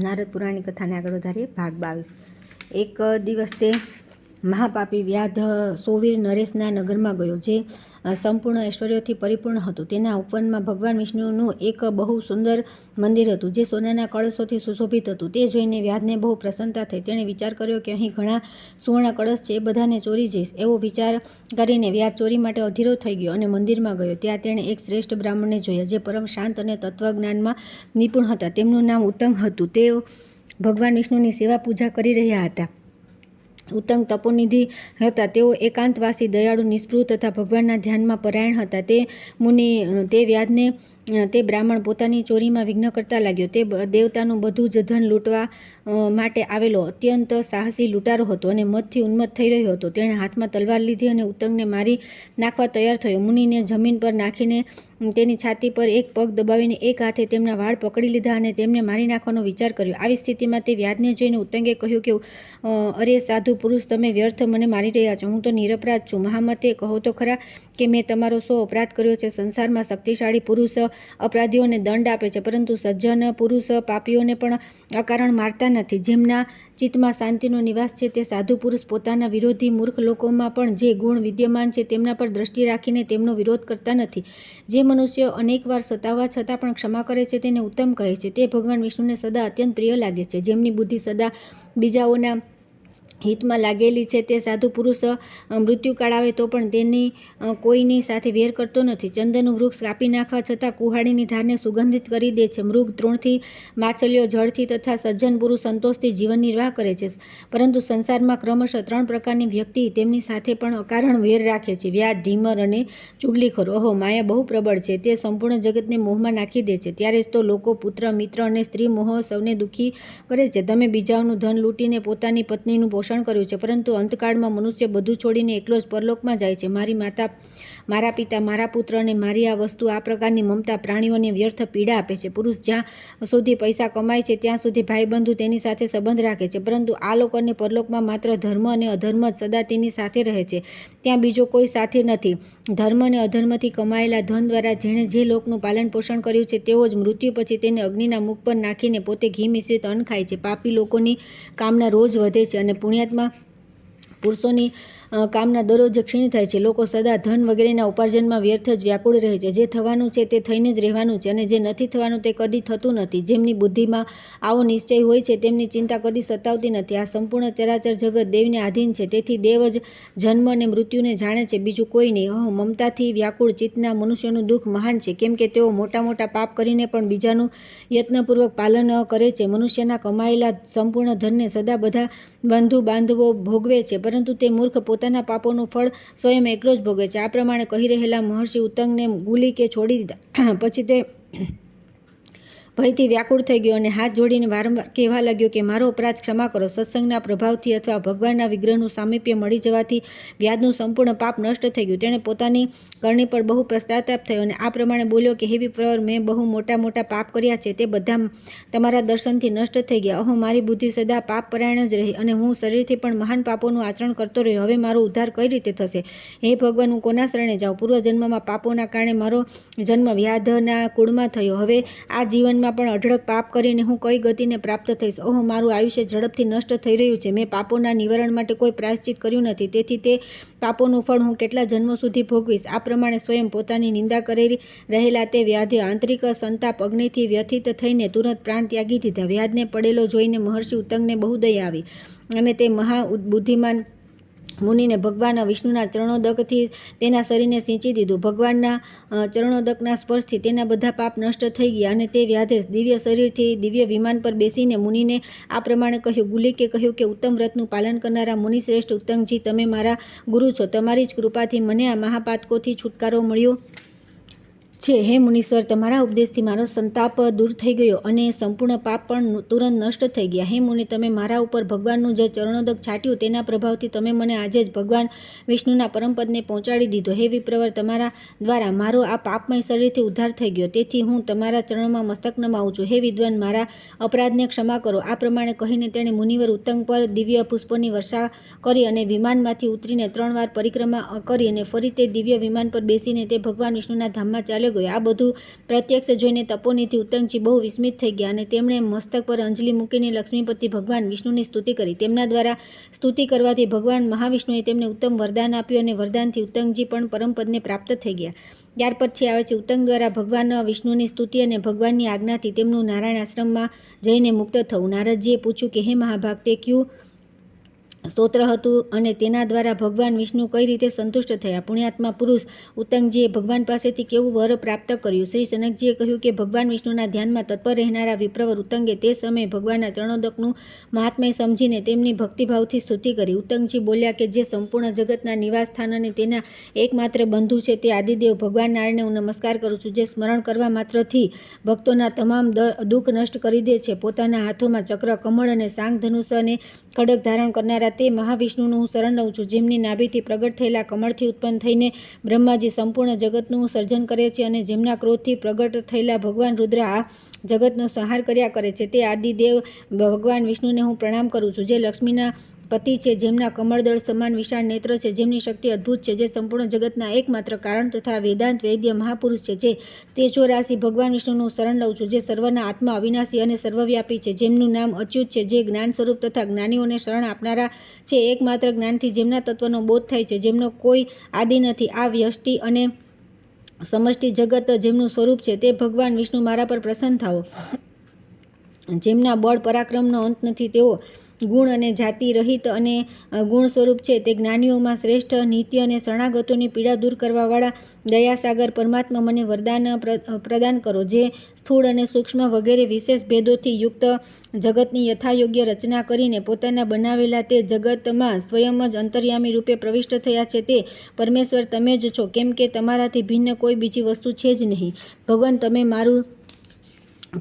નારદ પુરાણની કથાને આગળ વધારીએ. ભાગ 22. એક દિવસ તે મહાપાપી વ્યાધ સોવીર નરેશના નગરમાં ગયો, જે સંપૂર્ણ ઐશ્વર્યથી પરિપૂર્ણ હતું. તેના ઉપવનમાં ભગવાન વિષ્ણુનું એક બહુ સુંદર મંદિર હતું, જે સોનાના કળશોથી સુશોભિત હતું. તે જોઈને વ્યાધને બહુ પ્રસન્નતા થઈ. તેણે વિચાર કર્યો કે અહીં ઘણા સુવર્ણ કળશ છે, એ બધાને ચોરી જઈશ. એવો વિચાર કરીને વ્યાધ ચોરી માટે અધીરો થઈ ગયો અને મંદિરમાં ગયો. ત્યાં તેણે એક શ્રેષ્ઠ બ્રાહ્મણને જોયા, જે પરમ શાંત અને તત્વજ્ઞાનમાં નિપુણ હતા. તેમનું નામ ઉત્તંગ હતું. તેઓ ભગવાન વિષ્ણુની સેવા પૂજા કરી રહ્યા હતા. ઉત્તંગ તપોનિધિ હતા. તેઓ એકાંતવાસી, દયાળુ, નિસ્પૃહ તથા ભગવાનના ધ્યાનમાં પરાયણ હતા. તે વ્યાધને તે બ્રાહ્મણ પોતાની ચોરીમાં વિઘ્ન કરતા લાગ્યો. તે દેવતાનું બધું જ ધન લૂંટવા માટે આવેલો અત્યંત સાહસી લૂંટારો હતો અને મદથી ઉન્મત્ત થઈ રહ્યો હતો. તેણે હાથમાં તલવાર લીધી અને ઉત્તંગને મારી નાખવા તૈયાર થયો. મુનિને જમીન પર નાખીને તેની છાતી પર એક પગ દબાવીને એક હાથે તેમના વાળ પકડી લીધા અને તેમને મારી નાખવાનો વિચાર કર્યો. આવી સ્થિતિમાં તે વ્યાધને જોઈને ઉત્તંગે કહ્યું કે, અરે સાધુ પુરુષ, તમે વ્યર્થ મને મારી રહ્યા છો. હું તો નિરપરાધ છું. મહામતે, કહો તો ખરા કે મેં તમારો શો અપરાધ કર્યો છે? સંસારમાં શક્તિશાળી પુરુષ અપરાધીઓને દંડ આપે છે, પરંતુ સજ્જન પુરુષ પાપીઓને પણ અકારણ મારતા નથી. જેમના ચિત્તમાં શાંતિનો નિવાસ છે, તે સાધુ પુરુષ પોતાના વિરોધી મૂર્ખ લોકોમાં પણ જે ગુણ વિદ્યમાન છે તેમના પર દ્રષ્ટિ રાખીને તેમનો વિરોધ કરતા નથી. જે મનુષ્ય અનેકવાર સતાવવા છતાં પણ ક્ષમા કરે છે, તેને ઉત્તમ કહે છે. તે ભગવાન વિષ્ણુને સદા અત્યંત પ્રિય લાગે છે. જેમની બુદ્ધિ સદા બીજાઓના હિતમાં લાગેલી છે, તે સાધુ પુરુષ મૃત્યુકાળ આવે તો પણ તેની કોઈની સાથે વેર કરતો નથી. ચંદનનું વૃક્ષ કાપી નાખવા છતાં કુહાડીની ધારને સુગંધિત કરી દે છે. મૃગ તૃણથી, માછલીઓ જળથી તથા સજ્જન પુરુષ સંતોષથી જીવન નિર્વાહ કરે છે. પરંતુ સંસારમાં ક્રમશઃ 3 પ્રકારની વ્યક્તિ તેમની સાથે પણ અકારણ વેર રાખે છે: વ્યાજ, ઢીમર અને ચુગલીખોર. ઓહો, માયા બહુ પ્રબળ છે. તે સંપૂર્ણ જગતને મોહમાં નાખી દે છે. ત્યારે જ તો લોકો, પુત્ર, મિત્ર અને સ્ત્રી મોહ સૌને દુઃખી કરે છે. તમે બીજાઓનું ધન લૂંટીને પોતાની પત્નીનું પોષણ કર્યું છે, પરંતુ અંતકાળમાં મનુષ્ય બધું છોડીને એકલો જ પરલોકમાં જાય છે. મારી માતા, મારા પિતા, મારા પુત્ર અને મારી આ વસ્તુ, આ પ્રકારની મમતા પ્રાણીઓને વ્યર્થ પીડા આપે છે. પુરુષ જ્યાં સુધી પૈસા કમાય છે ત્યાં સુધી ભાઈબંધુ તેની સાથે સંબંધ રાખે છે, પરંતુ આ લોક અને પરલોકમાં માત્ર ધર્મ અને અધર્મ જ સદા તેની સાથે રહે છે. ત્યાં બીજો કોઈ સાથી નથી. ધર્મ અને અધર્મથી કમાયેલા ધન દ્વારા જેણે જે લોકનું પાલન પોષણ કર્યું છે, તેઓ જ મૃત્યુ પછી તેને અગ્નિના મુખ પર નાખીને પોતે ઘી મિશ્રિત અન્ન ખાય છે. પાપી લોકોની કામના રોજ વધે છે અને પુણ્યાત્મા પુરુષોની કામના દરરોજ ક્ષીણ થાય છે. લોકો સદા ધન વગેરેના ઉપાર્જનમાં વ્યર્થ જ વ્યાકુળ રહે છે. જે થવાનું છે તે થઈને જ રહેવાનું છે, અને જે નથી થવાનું તે કદી થતું નથી. જેમની બુદ્ધિમાં આવો નિશ્ચય હોય છે, તેમની ચિંતા કદી સતાવતી નથી. આ સંપૂર્ણ ચરાચર જગત દેવને આધીન છે, તેથી દેવ જ જન્મ અને મૃત્યુને જાણે છે, બીજું કોઈ નહીં. મમતાથી વ્યાકુળ ચિત્તના મનુષ્યોનું દુઃખ મહાન છે, કેમ કે તેઓ મોટા મોટા પાપ કરીને પણ બીજાનું યત્નપૂર્વક પાલન કરે છે. મનુષ્યના કમાયેલા સંપૂર્ણ ધનને સદા બધા બંધુ બાંધવો ભોગવે છે, પરંતુ તે મૂર્ખ પોતાના પાપોનું ફળ સ્વયં એકલો જ ભોગવે છે. આ પ્રમાણે કહી રહેલા મહર્ષિ ઉત્તંગને ગુલિકે છોડી દીધા. પછી તે ભયથી વ્યાકુળ થઈ ગયો અને હાથ જોડીને વારંવાર કહેવા લાગ્યો કે, મારો અપરાધ ક્ષમા કરો. સત્સંગના પ્રભાવથી અથવા ભગવાનના વિગ્રહનું સામીપ્ય મળી જવાથી વ્યાધનું સંપૂર્ણ પાપ નષ્ટ થઈ ગયું. તેણે પોતાની કરણી પર બહુ પશ્ચાતાપ થયો અને આ પ્રમાણે બોલ્યો કે, હે વિપ્રવર, મેં બહુ મોટા મોટા પાપ કર્યા છે, તે બધા તમારા દર્શનથી નષ્ટ થઈ ગયા. મારી બુદ્ધિ સદા પાપ પરાયણ જ રહી અને હું શરીરથી પણ મહાન પાપોનું આચરણ કરતો રહ્યો. હવે મારો ઉદ્ધાર કઈ રીતે થશે? હે ભગવાન, હું કોના શરણે જાઉં? પૂર્વજન્મમાં પાપોના કારણે મારો જન્મ વ્યાધના કુળમાં થયો. હવે આ જીવનમાં પણ અઢળક પાપ કરીને હું કઈ ગતિને પ્રાપ્ત થઈશ? મારું આયુષ્ય ઝડપથી નષ્ટ થઈ રહ્યું છે. મેં પાપોના નિવારણ માટે કોઈ પ્રાયશ્ચિત કર્યું નથી, તેથી તે પાપોનું ફળ હું કેટલા જન્મો સુધી ભોગવીશ? આ પ્રમાણે સ્વયં પોતાની નિંદા કરી રહેલા તે વ્યાધે આંતરિક સંતાપ અગ્નિથી વ્યથિત થઈને તુરંત પ્રાણ ત્યાગી દીધા. વ્યાધને પડેલો જોઈને મહર્ષિ ઉત્તંગને બહુ દયા આવી અને તે મહા બુદ્ધિમાન મુનિને ભગવાન વિષ્ણુના ચરણોદકથી તેના શરીરને સિંચી દીધું. ભગવાનના ચરણોદકના સ્પર્શથી તેના બધા પાપ નષ્ટ થઈ ગયા અને તે વ્યાધે દિવ્ય શરીરથી દિવ્ય વિમાન પર બેસીને મુનિને આ પ્રમાણે કહ્યું. ગુલિકે કહ્યું કે, ઉત્તમ વ્રતનું પાલન કરનારા મુનિશ્રેષ્ઠ ઉત્તંગજી, તમે મારા ગુરુ છો. તમારી જ કૃપાથી મને આ મહાપાતકોથી છુટકારો મળ્યો છે. હે મુનીશ્વર, તમારા ઉપદેશથી મારો સંતાપ દૂર થઈ ગયો અને સંપૂર્ણ પાપ પણ તુરંત નષ્ટ થઈ ગયા. હે મુનિ, તમે મારા ઉપર ભગવાનનું જે ચરણોદક છાટ્યું, તેના પ્રભાવથી તમે મને આજે જ ભગવાન વિષ્ણુના પરમપદને પહોંચાડી દીધો. હે વિપ્રવર, તમારા દ્વારા મારો આ પાપમય શરીરથી ઉદ્ધાર થઈ ગયો, તેથી હું તમારા ચરણમાં મસ્તક નમાવું છું. હે વિદ્વાન, મારા અપરાધને ક્ષમા કરો. આ પ્રમાણે કહીને તેણે મુનિવર ઉત્તંગ પર દિવ્ય પુષ્પોની વર્ષા કરી અને વિમાનમાંથી ઉતરીને 3 વાર પરિક્રમા કરી અને ફરી તે દિવ્ય વિમાન પર બેસીને તે ભગવાન વિષ્ણુના ધામમાં ચાલ્યો ગયો. આ બધું પ્રત્યક્ષ જોઈને તપોનિધિ ઉત્તંગજી બહુ વિસ્મિત થઈ ગયા અને તેમણે મસ્તક પર અંજલિ મૂકીને લક્ષ્મીપતિ ભગવાન વિષ્ણુની સ્તુતિ કરી. તેમના દ્વારા સ્તુતિ કરવાથી ભગવાન મહાવિષ્ણુએ તેમને ઉત્તમ વરદાન આપ્યું અને વરદાનથી ઉત્તંગજી પણ પરમપદને પ્રાપ્ત થઈ ગયા. ત્યાર પછી આવે છે ઉત્તંગ દ્વારા ભગવાન વિષ્ણુની સ્તુતિ અને ભગવાનની આજ્ઞાથી તેમનું નારાયણ આશ્રમમાં જઈને મુક્ત થવું. નારદજીએ પૂછ્યું કે હે મહાભાગ, તે ક્યું સ્તોત્ર હતું અને તેના દ્વારા ભગવાન વિષ્ણુ કઈ રીતે સંતુષ્ટ થયા? પુણ્યાત્મા પુરુષ ઉત્તંગજીએ ભગવાન પાસેથી કેવું વર પ્રાપ્ત કર્યું? શ્રી સનકજીએ કહ્યું કે ભગવાન વિષ્ણુના ધ્યાનમાં તત્પર રહેનારા વિપ્રવર ઉત્તંગે તે સમયે ભગવાનના ચરણોદકનું મહાત્મ્ય સમજીને તેમની ભક્તિભાવથી સ્તુતિ કરી. ઉત્તંગજી બોલ્યા કે જે સંપૂર્ણ જગતના નિવાસ સ્થાન અને તેના એકમાત્ર બંધુ છે તે આદિદેવ ભગવાન નારાયણને હું નમસ્કાર કરું છું, જે સ્મરણ કરવા માત્રથી ભક્તોના તમામ દુઃખ નષ્ટ કરી દે છે. પોતાના હાથોમાં ચક્ર, કમળ અને સાંગ ધનુષ અને ખડગ ધારણ કરનારા તે મહાવિષ્ણુનું હું શરણ લઉં છું, જેમની નાભિથી પ્રગટ થયેલા કમળથી ઉત્પન્ન થઈને બ્રહ્માજી સંપૂર્ણ જગતનું સર્જન કરે છે અને જેમના ક્રોધથી પ્રગટ થયેલા ભગવાન રુદ્ર આ જગતનો સંહાર કર્યા કરે છે. તે આદિદેવ ભગવાન વિષ્ણુને હું પ્રણામ કરું છું, જે લક્ષ્મીના પતિ છે, જેમના કમળદળ સમાન વિશાળ નેત્ર છે, જેમની શક્તિ અદ્ભુત છે, જે સંપૂર્ણ જગતના એકમાત્ર કારણ તથા વેદાંત વૈદ્ય મહાપુરુષ છે. જે તેજો રાશિ ભગવાન વિષ્ણુનું શરણ લઉં છું, જે સર્વના આત્મા અવિનાશી અને સર્વવ્યાપી છે, જેમનું નામ અચ્યુત છે, જે જ્ઞાન સ્વરૂપ તથા જ્ઞાનીઓને શરણ આપનારા છે. એકમાત્ર જ્ઞાનથી જેમના તત્વનો બોધ થાય છે, જેમનો કોઈ આદિ નથી. આ વ્યષ્ટિ અને સમષ્ટિ જગત જેમનું સ્વરૂપ છે, તે ભગવાન વિષ્ણુ મારા પર પ્રસન્ન થાઓ. જેમના બળ પરાક્રમનો અંત નથી, તેઓ ગુણ અને જાતિ રહિત અને ગુણ સ્વરૂપ છે. તે જ્ઞાનીઓમાં શ્રેષ્ઠ, નિત્ય અને શરણાગતોની પીડા દૂર કરવાવાળા દયાસાગર પરમાત્મા મને વરદાન પ્રદાન કરો, જે સ્થૂળ અને સૂક્ષ્મ વગેરે વિશેષ ભેદોથી યુક્ત જગતની યથાયોગ્ય રચના કરીને પોતાના બનાવેલા તે જગતમાં સ્વયં જ અંતર્યામી રૂપે પ્રવિષ્ટ થયા છે. તે પરમેશ્વર તમે જ છો, કેમ કે તમારાથી ભિન્ન કોઈ બીજી વસ્તુ છે જ નહીં. ભગવાન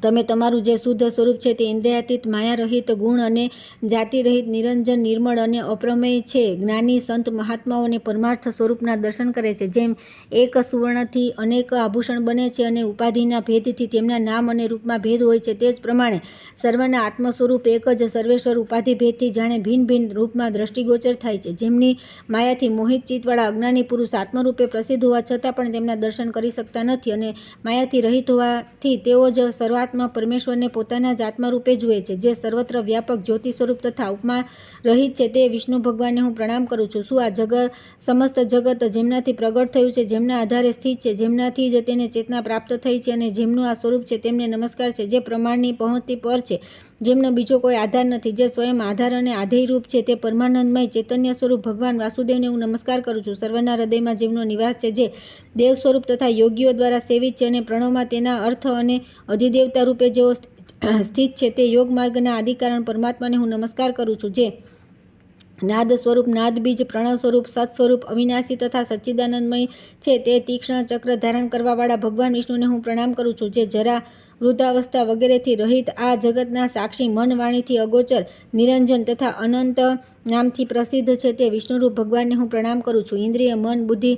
તમે તમારું જે શુદ્ધ સ્વરૂપ છે તે ઇન્દ્રિયાતીત, માયારહિત, ગુણ અને જાતિરહિત, નિરંજન, નિર્મળ અને અપ્રમેય છે. જ્ઞાની સંત મહાત્માઓને પરમાર્થ સ્વરૂપના દર્શન કરે છે. જેમ એક સુવર્ણથી અનેક આભૂષણ બને છે અને ઉપાધિના ભેદથી તેમના નામ અને રૂપમાં ભેદ હોય છે, તે જ પ્રમાણે સર્વના આત્મ સ્વરૂપ એક જ સર્વેશ્વર ઉપાધિ ભેદથી જાણે ભિન્ન ભિન્ન રૂપમાં દ્રષ્ટિગોચર થાય છે. જેમની માયાથી મોહિત ચિત્તવાળા અજ્ઞાની પુરુષ આત્મરૂપે પ્રસિદ્ધ હોવા છતાં પણ તેમના દર્શન કરી શકતા નથી અને માયાથી રહિત હોવાથી તેઓ જ સર્વાત્મા પરમેશ્વરને પોતાના જ આત્મારૂપે જુએ છે, જે સર્વત્ર વ્યાપક જ્યોતિ સ્વરૂપ તથા ઉપમા રહિત છે. તે વિષ્ણુ ભગવાનને હું પ્રણામ કરું છું. શું આ સમસ્ત જગત જેમનાથી પ્રગટ થયું છે, જેમના આધારે સ્થિત છે, જેમનાથી જ તેને ચેતના પ્રાપ્ત થઈ છે અને જેમનું આ સ્વરૂપ છે, તેમને નમસ્કાર છે. જે પ્રમાણની પહોંચથી પર છે, જેમનો બીજો કોઈ આધાર નથી, જે સ્વયં આધાર અને આધેય રૂપ છે, તે પરમાનંદમય ચૈતન્ય સ્વરૂપ ભગવાન વાસુદેવને હું નમસ્કાર કરું છું. સર્વના હૃદયમાં જેમનો નિવાસ છે, જે દેવ સ્વરૂપ તથા યોગીઓ દ્વારા સેવિત છે અને પ્રણવમાં તેના અર્થ અને અધિદેવતા રૂપે જેઓ સ્થિત છે, તે યોગ માર્ગના આદિકારણ પરમાત્માને હું નમસ્કાર કરું છું. જે નાદ સ્વરૂપ, નાદ બીજ, પ્રણવ સ્વરૂપ, સત સ્વરૂપ, અવિનાશી તથા સચ્ચિદાનંદમય છે, તે તીક્ષ્ણ ચક્ર ધારણ કરવાવાળા ભગવાન વિષ્ણુને હું પ્રણામ કરું છું. જે જરા, વૃદ્ધાવસ્થા વગેરેથી રહિત, આ જગતના સાક્ષી, મન વાણીથી અગોચર, નિરંજન તથા અનંત નામથી પ્રસિદ્ધ છે, તે વિષ્ણુરૂપ ભગવાનને હું પ્રણામ કરું છું. ઇન્દ્રિય, મન, બુદ્ધિ,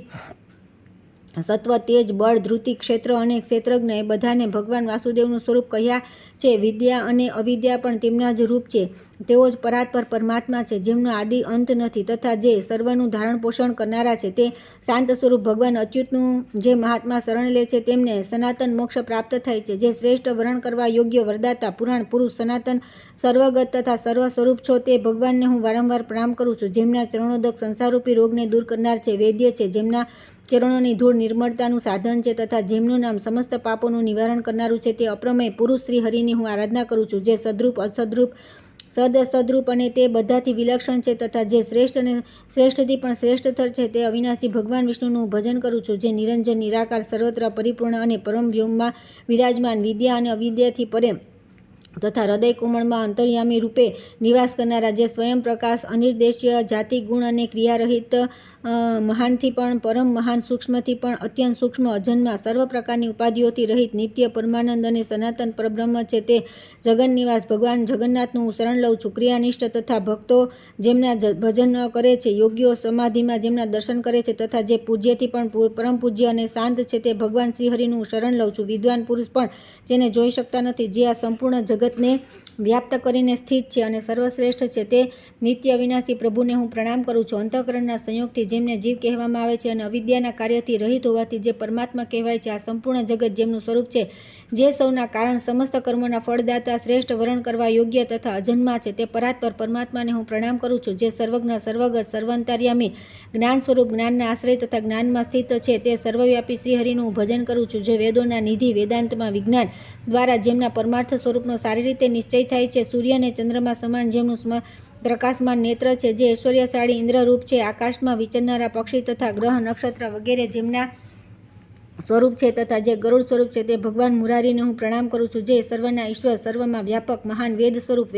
સત્વ, તેજ, બળ, ધૃતિ, ક્ષેત્ર અને ક્ષેત્રજ્ઞ એ બધાને ભગવાન વાસુદેવનું સ્વરૂપ કહ્યા છે. વિદ્યા અને અવિદ્યા પણ તેમના જ રૂપ છે. તેઓ જ પરાત્પર પરમાત્મા છે, જેમનો આદિ અંત નથી તથા જે સર્વનું ધારણ પોષણ કરનારા છે. તે શાંત સ્વરૂપ ભગવાન અચ્યુતનું જે મહાત્મા શરણ લે છે, તેમને સનાતન મોક્ષ પ્રાપ્ત થાય છે. જે શ્રેષ્ઠ વરણ કરવા યોગ્ય વરદાતા, પુરાણ પુરુષ, સનાતન, સર્વગત તથા સર્વ સ્વરૂપ છો, તે ભગવાનને હું વારંવાર પ્રણામ કરું છું. જેમના ચરણોદક સંસારરૂપી રોગને દૂર કરનાર છે, વેદ્ય છે, જેમના ચરણોની ધૂળ નિર્મળતાનું સાધન છે તથા જેમનું નામ સમસ્ત પાપોનું નિવારણ કરનારું છે, તે અપ્રમેય પુરુષ શ્રી હરિની હું આરાધના કરું છું. જે સદરૂપ, અસદરૂપ, સદસદરૂપ અને તે બધાથી વિલક્ષણ છે તથા જે શ્રેષ્ઠ અને શ્રેષ્ઠથી પણ શ્રેષ્ઠતર છે, તે અવિનાશી ભગવાન વિષ્ણુનું ભજન કરું છું. જે નિરંજન, નિરાકાર, સર્વત્ર પરિપૂર્ણ અને પરમ વ્યોમમાં વિરાજમાન, વિદ્યા અને અવિદ્યાથી પરે તથા હૃદય કોમળમાં અંતર્યામી રૂપે નિવાસ કરનારા, જે સ્વયં પ્રકાશ, અનિર્દેશ્ય, જાતિ, ગુણ અને ક્રિયારહિત, મહાનથી પણ પરમ મહાન, સૂક્ષ્મથી પણ અત્યંત સૂક્ષ્મ, અજન્મા, સર્વ પ્રકારની ઉપાધિઓથી રહિત, નિત્ય, પરમાનંદ અને સનાતન પરબ્રહ્મ છે, તે જગન્નિવાસ ભગવાન જગન્નાથનું હું શરણ લઉં છું. ક્રિયાનિષ્ઠ તથા ભક્તો જેમના ભજન કરે છે, યોગીઓ સમાધિમાં જેમના દર્શન કરે છે તથા જે પૂજ્યથી પણ પરમ પૂજ્ય અને શાંત છે, તે ભગવાન શ્રીહરિનું હું શરણ લઉં છું. વિદ્વાન પુરુષ પણ જેને જોઈ શકતા નથી, જે આ સંપૂર્ણ જગત જગતને વ્યાપ્ત કરીને સ્થિત છે અને સર્વશ્રેષ્ઠ છે તે નિત્ય વિનાશી પ્રભુને હું પ્રણામ કરું છું. અંતઃકરણના સંયોગથી જેમને જીવ કહેવામાં આવે છે અને અવિદ્યાના કાર્યથી રહિત હોવાથી જે પરમાત્મા કહેવાય છે, આ સંપૂર્ણ જગત જેમનું સ્વરૂપ છે, જે સૌના કારણ સમસ્ત કર્મોના ફળદાતા, શ્રેષ્ઠ વરણ કરવા યોગ્ય તથા અજન્મા છે, તે પરાત્પર પરમાત્માને હું પ્રણામ કરું છું. જે સર્વજ્ઞ, સર્વગત, સર્વાંતર્યામી, જ્ઞાન સ્વરૂપ, જ્ઞાનના આશ્રય તથા જ્ઞાનમાં સ્થિત છે, તે સર્વવ્યાપી શ્રીહરિનું હું ભજન કરું છું. જે વેદોના નિધિ, વેદાંતમાં વિજ્ઞાન દ્વારા જેમના પરમાર્થ સ્વરૂપનો સારી રીતે નિશ્ચય થાય છે, સૂર્ય અને ચંદ્રમા સમાન જેમનું પ્રકાશમાન નેત્ર છે, જે ઐશ્વર્યશાળી ઇન્દ્રરૂપ છે, આકાશમાં વિચરનારા પક્ષી તથા ગ્રહ, નક્ષત્ર વગેરે જેમના સ્વરૂપ છે, તથા જે ગરુડ સ્વરૂપ છે, તે ભગવાન મુરારીને હું પ્રણામ કરું છું. જે સર્વના ઈશ્વર, સર્વમાં વ્યાપક, મહાન વેદ સ્વરૂપ,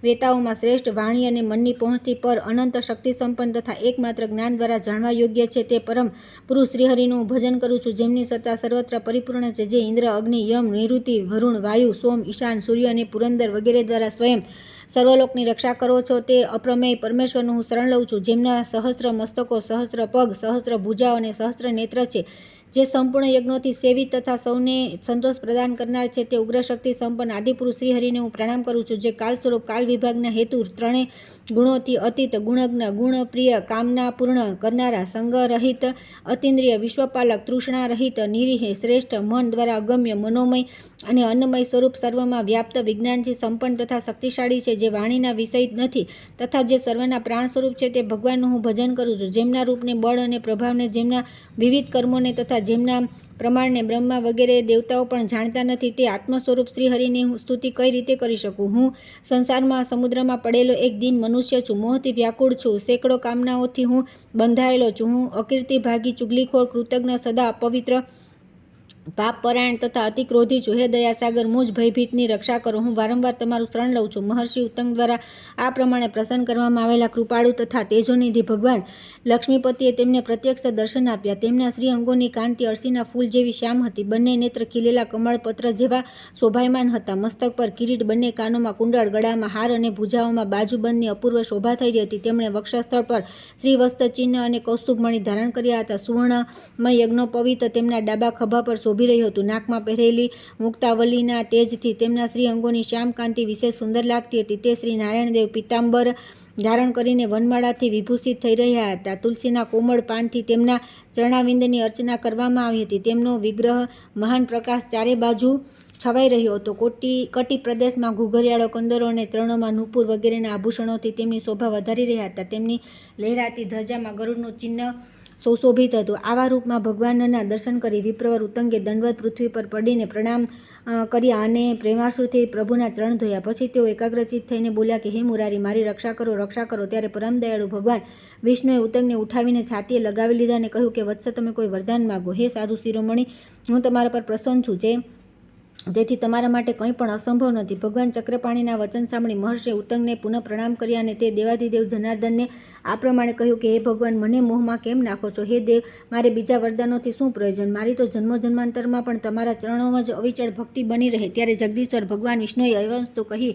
વેતાઓમાં શ્રેષ્ઠ, વાણી અને મનની પહોંચથી પર, અનંત શક્તિ સંપન્ન તથા એકમાત્ર જ્ઞાન દ્વારા જાણવા યોગ્ય છે, તે પરમ પુરુષ શ્રીહરિનું હું ભજન કરું છું. જેમની સત્તા સર્વત્ર પરિપૂર્ણ છે, જે ઇન્દ્ર, અગ્નિ, યમ, નિરુતિ, વરુણ, વાયુ, સોમ, ઈશાન, સૂર્ય અને પુરંદર વગેરે દ્વારા સ્વયં સર્વલોકની રક્ષા કરો છો, તે અપ્રમેય પરમેશ્વરનું હું શરણ લઉં છું. જેમના સહસ્ત્ર મસ્તકો, સહસ્ત્ર પગ, સહસ્ત્ર ભુજાઓ અને સહસ્ત્ર નેત્ર છે, જે સંપૂર્ણ યજ્ઞોથી સેવિત તથા સૌને સંતોષ પ્રદાન કરનાર છે, તે ઉગ્ર શક્તિ સંપન્ન આદિપુરુષ શ્રીહરિને હું પ્રણામ કરું છું. જે કાલ સ્વરૂપ, કાલ વિભાગના હેતુ, ત્રણેય ગુણોથી અતીત, ગુણજ્ઞ, ગુણપ્રિય, કામના પૂર્ણ કરનારા, સંગરહિત, અતિન્દ્રિય, વિશ્વપાલક, તૃષ્ણા રહિત, નિરીહ, શ્રેષ્ઠ, મન દ્વારા અગમ્ય, મનોમય અને અન્નમય સ્વરૂપ, સર્વમાં વ્યાપ્ત, વિજ્ઞાનથી સંપન્ન તથા શક્તિશાળી છે, જે વાણીના વિષય નથી તથા જે સર્વના પ્રાણ સ્વરૂપ છે, તે ભગવાનનું હું ભજન કરું છું. જેમના રૂપને, બળ અને પ્રભાવને, જેમના વિવિધ કર્મોને તથા જેમના પ્રમાણને બ્રહ્મા વગેરે દેવતાઓ પણ જાણતા નથી, તે આત્મ સ્વરૂપ શ્રીહરિની હું સ્તુતિ કઈ રીતે કરી શકું? હું સંસારમાં સમુદ્રમાં પડેલો એક દીન મનુષ્ય છું. મોહથી વ્યાકુળ છું. સેંકડો કામનાઓથી હું બંધાયેલો છું. હું અકીર્તિભાગી, ચુગલીખોર, કૃતજ્ઞ, સદા અપવિત્ર, પાપપરાયણ તથા અતિ ક્રોધી છું. હે દયાસાગર, મુજ ભયભીતની રક્ષા કરો. હું વારંવાર તમારું શરણ લઉં છું. મહર્ષિ ઉત્તંગ દ્વારા આ પ્રમાણે પ્રસન્ન કરવામાં આવેલા કૃપાળુ તથા તેજોનિધિ ભગવાન લક્ષ્મીપતિએ તેમને પ્રત્યક્ષ દર્શન આપ્યા. તેમના શ્રી અંગોની કાંતિ અળસીના ફૂલ જેવી શ્યામ હતી. બંને નેત્ર ખીલેલા કમળપત્ર જેવા શોભાયમાન હતા. મસ્તક પર કિરીટ, બંને કાનોમાં કુંડળ, ગળામાં હાર અને ભુજાઓમાં બાજુબંધની અપૂર્વ શોભા થઈ રહી હતી. તેમણે વક્ષસ્થળ પર શ્રીવસ્ત્ર ચિહ્ન અને કૌસ્તુભમણિ ધારણ કર્યા હતા. સુવર્ણમય યજ્ઞોપવિત તેમના ડાબા ખભા પર શોભી રહ્યું હતું. નાકમાં પહેરેલી મુક્તાવલીના તેજથી તેમના શ્રી અંગોની શ્યામ કાંતિ વિશેષ સુંદર લાગતી હતી. તે શ્રી નારાયણદેવ પિતાંબર ધારણ કરીને વનમાળાથી વિભૂષિત થઈ રહ્યા હતા. તુલસીના કોમળ પાનથી તેમના ચરણાવિંદની અર્ચના કરવામાં આવી હતી. તેમનો વિગ્રહ મહાન પ્રકાશ ચારે બાજુ છવાઈ રહ્યો હતો. કટી પ્રદેશમાં ઘુઘરિયાળો, કંદરો અને તૃણોમાં નુપુર વગેરેના આભૂષણોથી તેમની શોભા વધારી રહ્યા હતા. તેમની લહેરાતી ધજામાં ગરુડનું ચિહ્ન સુશોભિત હતું. આવા રૂપમાં ભગવાનના દર્શન કરી વિપ્રવર ઉત્તંગે દંડવત પૃથ્વી પર પડીને પ્રણામ કર્યા અને પ્રેમાશ્રુથી પ્રભુના ચરણ ધોયા. પછી તેઓ એકાગ્રચિત થઈને બોલ્યા કે હે મુરારી, મારી રક્ષા કરો, રક્ષા કરો. ત્યારે પરમ દયાળુ ભગવાન વિષ્ણુએ ઉત્તંગને ઉઠાવીને છાતીએ લગાવી લીધા અને કહ્યું કે વત્સ, તમે કોઈ વરદાન માગો. હે સાધુ શિરોમણી, હું તમારા પર પ્રસન્ન છું, જેથી તમારા માટે કંઈ પણ અસંભવ નથી. ભગવાન ચક્રપાણીના વચન સાંભળી મહર્ષિએ ઉત્તંગને પુનઃ પ્રણામ કર્યા અને તે દેવાધિદેવ જનાર્દનને આ પ્રમાણે કહ્યું કે હે ભગવાન, મને મોહમાં કેમ નાખો છો? હે દેવ, મારે બીજા વરદાનોથી શું પ્રયોજન? મારી તો જન્મ જન્માંતરમાં પણ તમારા ચરણોમાં જ અવિચળ ભક્તિ બની રહે. ત્યારે જગદીશ્વર ભગવાન વિષ્ણુએ અવસ્તુ કહી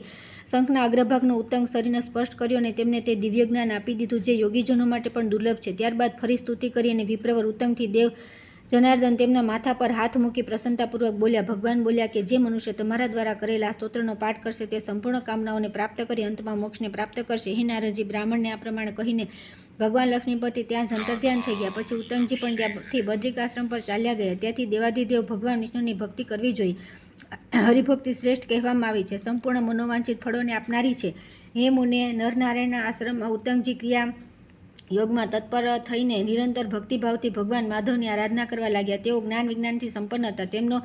શંખના અગ્રભાગનો ઉત્તંગ શરીરને સ્પષ્ટ કર્યો અને તેમને તે દિવ્ય જ્ઞાન આપી દીધું, જે યોગીજનો માટે પણ દુર્લભ છે. ત્યારબાદ ફરી સ્તુતિ કરી અને વિપ્રવર ઉત્તંગથી દેવ જનાર્દન તેમના માથા પર હાથ મૂકી પ્રસન્નતાપૂર્વક બોલ્યા. ભગવાન બોલ્યા કે જે મનુષ્ય તમારા દ્વારા કરેલા સ્તોત્રનો પાઠ કરશે, તે સંપૂર્ણ કામનાઓને પ્રાપ્ત કરી અંતમાં મોક્ષને પ્રાપ્ત કરશે. હે નારદજી, બ્રાહ્મણને આ પ્રમાણે કહીને ભગવાન લક્ષ્મીપતિ ત્યાં જ અંતર્ધ્યાન થઈ ગયા. પછી ઉત્તંગજી પણ ત્યાંથી બદ્રિકાશ્રમ પર ચાલ્યા ગયા. ત્યાંથી દેવાધિદેવ ભગવાન વિષ્ણુની ભક્તિ કરવી જોઈએ. હરિભક્તિ શ્રેષ્ઠ કહેવામાં આવી છે, સંપૂર્ણ મનોવાંછિત ફળોને આપનારી છે. હે મુને, નરનારાયણના આશ્રમમાં ઉત્તંગજી ક્રિયા યોગમાં તત્પર થઈને નિરંતર ભક્તિભાવથી ભગવાન માધવની આરાધના કરવા લાગ્યા. તેઓ જ્ઞાન વિજ્ઞાનથી સંપન્ન હતા. તેમનો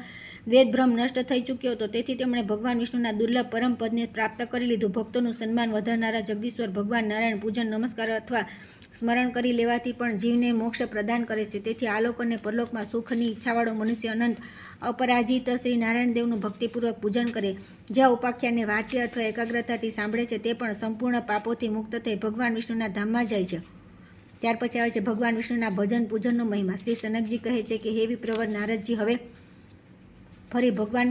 દ્વૈતભ્રમ નષ્ટ થઈ ચૂક્યો હતો. તેથી તેમણે ભગવાન વિષ્ણુના દુર્લભ પરમ પદને પ્રાપ્ત કરી લીધું. ભક્તોનું સન્માન વધારનારા જગદીશ્વર ભગવાન નારાયણ પૂજન, નમસ્કાર અથવા સ્મરણ કરી લેવાથી પણ જીવને મોક્ષ પ્રદાન કરે છે. તેથી આલોક અને પરલોકમાં સુખની ઈચ્છાવાળો મનુષ્ય અનંત અપરાજિત શ્રી નારાયણ દેવનું ભક્તિપૂર્વક પૂજન કરે. જ્યાં ઉપાખ્યાનને વાંચે અથવા એકાગ્રતાથી સાંભળે છે, તે પણ સંપૂર્ણ પાપોથી મુક્ત થઈ ભગવાન વિષ્ણુના ધામમાં જાય છે. ત્યાર પછી આવે છે ભગવાન વિષ્ણુના ભજન પૂજનનો મહિમા. શ્રી સનકજી કહે છે કે હે વિપ્રવર નારદજી, હવે ફરી ભગવાન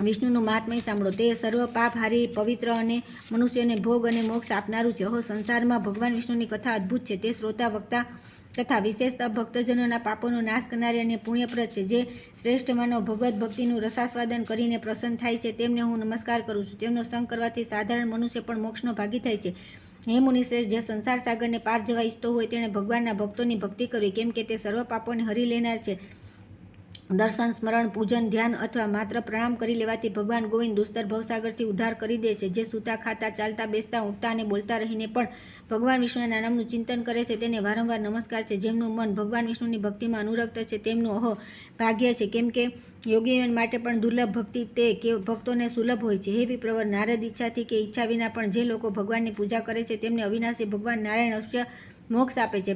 વિષ્ણુનું મહાત્મય સાંભળો. તે સર્વ પાપહારી, પવિત્ર અને મનુષ્યોને ભોગ અને મોક્ષ આપનારું છે. અહો, સંસારમાં ભગવાન વિષ્ણુની કથા અદ્ભુત છે. તે શ્રોતા વક્તા તથા વિશેષતઃ ભક્તજનોના પાપોનો નાશ કરનારી અને પુણ્યપ્રદ છે. જે શ્રેષ્ઠ માનવ ભગવદ્ ભક્તિનું રસાસ્વાદન કરીને પ્રસન્ન થાય છે તેમને હું નમસ્કાર કરું છું. તેમનો સંગ કરવાથી સાધારણ મનુષ્ય પણ મોક્ષનો ભાગી થાય છે. હે મુનિશ્રેષ્ઠ, જે સંસાર સાગરને પાર જવા ઈચ્છતો હોય તેણે ભગવાનના ભક્તોની ભક્તિ કરવી, કેમ કે તે સર્વ પાપોને હરી લેનાર છે. દર્શન, સ્મરણ, પૂજન, ધ્યાન અથવા માત્ર પ્રણામ કરી લેવાથી ભગવાન ગોવિંદ દુસ્તર ભવસાગરથી ઉદ્ધાર કરી દે છે. જે સૂતા, ખાતા, ચાલતા, બેસતા, ઊંઘતા અને બોલતા રહીને પણ ભગવાન વિષ્ણુના નામનું ચિંતન કરે છે તેને વારંવાર નમસ્કાર છે. જેમનું મન ભગવાન વિષ્ણુની ભક્તિમાં અનુરક્ત છે તેમનું અહો ભાગ્ય છે, કેમ કે યોગીઓ માટે પણ દુર્લભ ભક્તિ તે ભક્તોને સુલભ હોય છે. હે વિપ્રવર, નારદ ઈચ્છાથી કે ઈચ્છા વિના પણ જે લોકો ભગવાનની પૂજા કરે છે તેમને અવિનાશી ભગવાન નારાયણ અવશ્ય મોક્ષ આપે છે.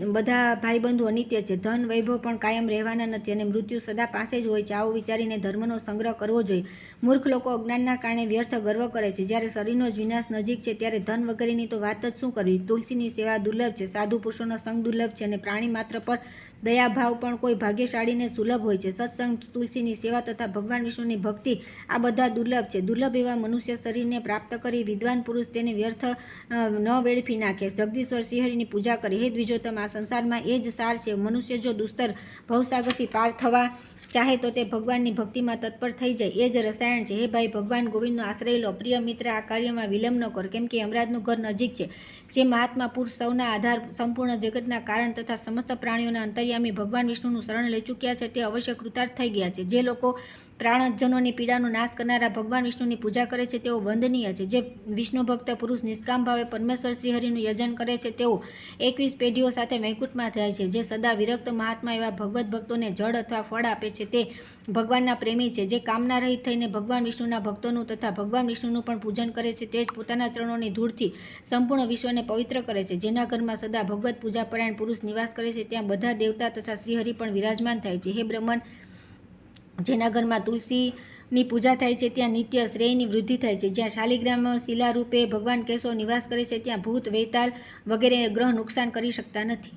બધા ભાઈબંધુ અનિત્ય છે. ધન વૈભવ પણ કાયમ રહેવાના નથી અને મૃત્યુ સદા પાસે જ હોય છે. આવું વિચારીને ધર્મનો સંગ્રહ કરવો જોઈએ. મૂર્ખ લોકો અજ્ઞાનના કારણે વ્યર્થ ગર્વ કરે છે. જ્યારે શરીરનો જ વિનાશ નજીક છે ત્યારે ધન વગેરેની તો વાત જ શું કરવી. તુલસીની સેવા દુર્લભ છે, સાધુ પુરુષોનો સંગ દુર્લભ છે અને પ્રાણી માત્ર પર દયાભાવ પણ કોઈ ભાગ્યશાળીને સુલભ હોય છે. સત્સંગ, તુલસીની સેવા તથા ભગવાન વિષ્ણુની ભક્તિ આ બધા દુર્લભ છે. દુર્લભ એવા મનુષ્ય શરીરને પ્રાપ્ત કરી વિદ્વાન પુરુષ તેને વ્યર્થ ન વેડફી નાખે. જગદીશ્વર શ્રીહરિની પૂજા કરી. હે દ્વિજોત્તમ, આ સંસારમાં એ જ સાર છે. મનુષ્ય જો દુસ્તર ભવસાગરથી પાર થવા ચાહે તો તે ભગવાનની ભક્તિમાં તત્પર થઈ જાય. એ જ રસાયણ છે. હે ભાઈ, ભગવાન ગોવિંદનો આશ્રય લો. પ્રિય મિત્ર, આ કાર્યમાં વિલંબ ન કરો, કેમ કે યમરાજનું ઘર નજીક છે. જે મહાત્મા પુરુષ સૌના આધાર, સંપૂર્ણ જગતના કારણ તથા સમસ્ત પ્રાણીઓના અંતર્યામી ભગવાન વિષ્ણુનું શરણ લઈ ચૂક્યા છે તે અવશ્ય કૃતાર્થ થઈ ગયા છે. જે લોકો પ્રાણજનોની પીડાનો નાશ કરનારા ભગવાન વિષ્ણુની પૂજા કરે છે તેઓ વંદનીય છે. જે વિષ્ણુ ભક્ત પુરુષ નિષ્કામ ભાવે પરમેશ્વર શ્રીહરિનું યજન કરે છે તેઓ 21 પેઢીઓ સાથે વૈકુંઠમાં જાય છે. જે સદા વિરક્ત મહાત્મા એવા ભગવદ્ ભક્તોને જળ અથવા ફળ આપે છે તે ભગવાનના પ્રેમી છે. જે કામના રહિત થઈને ભગવાન વિષ્ણુના ભક્તોનું તથા ભગવાન વિષ્ણુનું પણ પૂજન કરે છે તે જ પોતાના ચરણોની ધૂળથી સંપૂર્ણ વિશ્વને પવિત્ર કરે છે. જેના ઘરમાં સદા ભગવદ્ પૂજાપરાયણ પુરુષ નિવાસ કરે છે ત્યાં બધા દેવતા તથા શ્રીહરિ પણ વિરાજમાન થાય છે. હે બ્રહ્મન, જેના ઘરમાં તુલસીની પૂજા થાય છે ત્યાં નિત્ય શ્રેયની વૃદ્ધિ થાય છે. જ્યાં શાલિગ્રામ શિલા રૂપે ભગવાન કેશવ નિવાસ કરે છે ત્યાં ભૂત, વૈતાલ વગેરે ગ્રહ નુકસાન કરી શકતા નથી.